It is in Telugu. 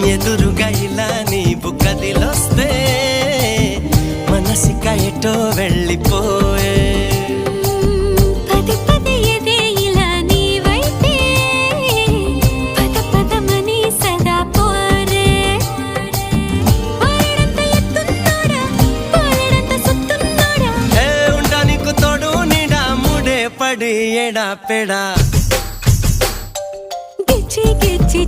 ఎదురుగా ఇలా నీవు కదిలొస్తే మనసిక ఎటో వెళ్ళిపోయే పది పది ఎదే ఇలా నీవైతే పద పదమని సదా పోరే పారడంత ఎత్తున్నోడా పారడంత సుత్తున్నోడా ఏ ఉండా నీకు తోడు నీడా ముడే పడి ఎడా పెడా గిచ్చి గిచ్చి